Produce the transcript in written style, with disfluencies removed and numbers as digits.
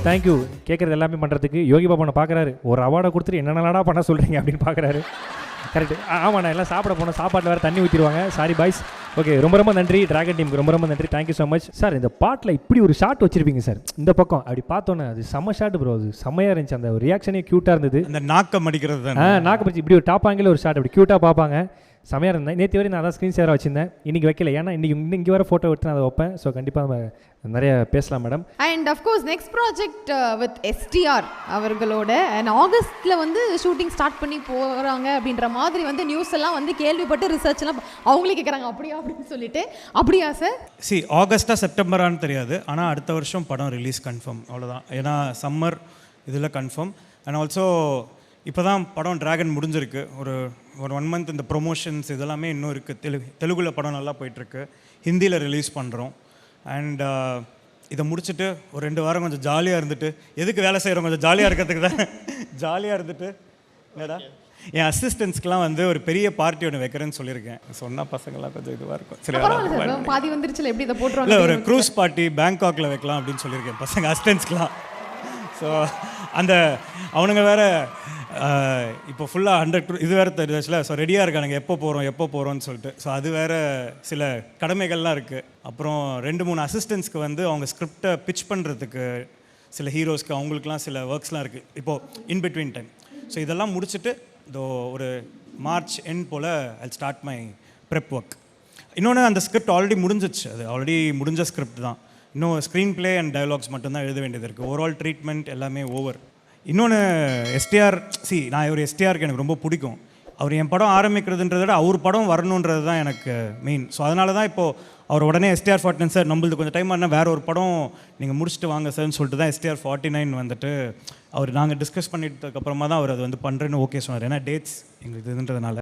Thank you கேட்குறது எல்லாமே பண்ணுறதுக்கு யோகி பாபனை பார்க்குறாரு. ஒரு அவார்டை கொடுத்துட்டு என்னென்னடா பண்ண சொல்கிறீங்க அப்படின்னு பார்க்குறாரு. கரெக்டு. ஆமாண்ணா, எல்லாம் சாப்பிட போனோம், சாப்பாட்டில் வேறு தண்ணி ஊற்றிடுவாங்க. Sorry boys. ஓகே, ரொம்ப நன்றி டிராகன் டீமுக்கு, ரொம்ப நன்றி. Thank you so much sir. இந்த பாட்டில் இப்படி ஒரு ஷாட் வச்சுருப்பீங்க சார், இந்த பக்கம் அப்படி பார்த்தோன்னே அது செம்ம ஷாட் ப்ரோ. அது செம்மையாக இருந்துச்சு, அந்த ரியாக்ஷனே க்யூட்டாக இருந்தது. அந்த நாக்கம் அடிக்கிறது தான். நாக்க படிச்சு இப்படி ஒரு டாப் ஆங்கில் ஒரு ஷாட் அப்படி க்யூட்டாக பார்ப்பாங்க. செமையாக இருந்தேன். நேற்று வரை நான் தான் ஸ்க்ரீன் ஷேராக வச்சிருந்தேன், இன்றைக்கி வைக்கல. ஏன்னா இங்கே வர ஃபோட்டோ எடுத்து நான் அதை வைப்பேன். ஸோ கண்டிப்பாக நம்ம நிறைய பேசலாம் madam. And of course next project with STR அவர்களோட அண்ட் ஆகஸ்ட்டில் வந்து ஷூட்டிங் ஸ்டார்ட் பண்ணி போகிறாங்க அப்படின்ற மாதிரி வந்து நியூஸ் எல்லாம் வந்து கேள்விப்பட்டு ரிசர்ச்லாம் அவங்களே கேட்குறாங்க. அப்படியா அப்படின்னு சொல்லிட்டு. அப்படியா சார்? ஆகஸ்டா செப்டம்பரான்னு தெரியாது, ஆனால் அடுத்த வருஷம் படம் ரிலீஸ் கன்ஃபார்ம், அவ்வளோதான். ஏன்னா சம்மர் இதில் கன்ஃபார்ம். அண்ட் ஆல்சோ இப்போ தான் படம் டிராகன் முடிஞ்சிருக்கு. ஒரு 1 மந்த் இந்த ப்ரொமோஷன்ஸ் இதெல்லாமே இன்னும் இருக்குது. தெலுங்குல படம் நல்லா போயிட்டுருக்கு. ஹிந்தியில் ரிலீஸ் பண்ணுறோம். அண்ட் இதை முடிச்சுட்டு ஒரு 2 வாரம் கொஞ்சம் ஜாலியாக இருந்துட்டு, எதுக்கு வேலை செய்கிறோம், கொஞ்சம் ஜாலியாக இருக்கிறதுக்கு தான். ஜாலியாக இருந்துட்டு என்னடா என் அசிஸ்டன்ஸ்க்கெலாம் வந்து ஒரு பெரிய பார்ட்டி ஒன்று வைக்கிறேன்னு சொல்லியிருக்கேன். சொன்னால் பசங்களாம் கொஞ்சம் இதுவாக இருக்கும். சரி, பாதி வந்துருச்சுல, எப்படி இதை போட்டுருவாங்க? இல்லை, ஒரு க்ரூஸ் பார்ட்டி பேங்காக்ல வைக்கலாம் அப்படின்னு சொல்லியிருக்கேன் பசங்க அசிஸ்டன்ஸ்க்கெலாம். ஸோ அந்த அவனுங்க வேறு இப்போ ஃபுல்லாக 100 இது வேறு தெரிஞ்சிச்சுல. ஸோ ரெடியாக இருக்கானுங்க, எப்போ போகிறோன்னு சொல்லிட்டு. ஸோ அது வேறு சில கடமைகள்லாம் இருக்குது. அப்புறம் 2-3 அசிஸ்டன்ஸ்க்கு வந்து அவங்க ஸ்கிரிப்டை பிச் பண்ணுறதுக்கு, சில ஹீரோஸ்க்கு அவங்களுக்குலாம் சில ஒர்க்ஸ்லாம் இருக்குது இப்போது இன் பிட்வீன் டைம். ஸோ இதெல்லாம் முடிச்சுட்டு இதோ ஒரு மார்ச் எண்ட் போல் I start my prep work. இன்னொன்று, அந்த ஸ்கிரிப்ட் ஆல்ரெடி முடிஞ்சிச்சு, அது ஆல்ரெடி முடிஞ்ச ஸ்கிரிப்ட் தான். இன்னும் ஸ்க்ரீன் ப்ளே அண்ட் டயலாக்ஸ் மட்டும்தான் எழுத வேண்டியது இருக்குது. ஓவரால் ட்ரீட்மெண்ட் எல்லாமே ஓவர். இன்னொன்று STR, நான் ஒரு STRக்கு எனக்கு ரொம்ப பிடிக்கும். அவர் என் படம் ஆரம்பிக்கிறதுன்றத விட அவர் படம் வரணுன்றது தான் எனக்கு மெயின். ஸோ அதனால தான் இப்போது அவர் உடனே STR49 சார் நம்மளுக்கு கொஞ்சம் டைம் ஆனால் வேறு ஒரு படம் நீங்கள் முடிச்சுட்டு வாங்க சார்ன்னு சொல்லிட்டு தான் STR49 வந்துட்டு அவர் நாங்கள் டிஸ்கஸ் பண்ணிட்டதுக்கப்புறமா தான் அவர் அது வந்து பண்ணுறேன்னு ஓகே சொன்னார். ஏன்னா டேட்ஸ் எங்களுக்கு இதுன்றதுனால.